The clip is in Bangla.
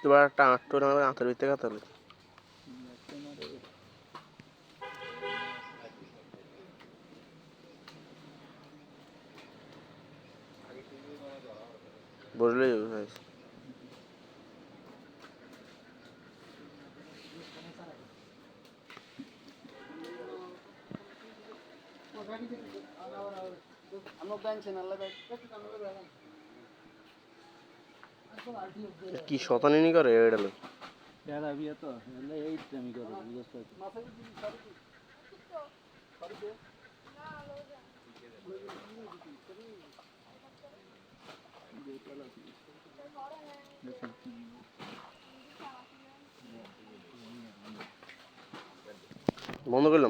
তোমার একটা আটটো না আঁতের ভিতরে কাতার বললেই কি শতানি করে এটা লোক তো এই আমি করবো বন্ধ করলাম।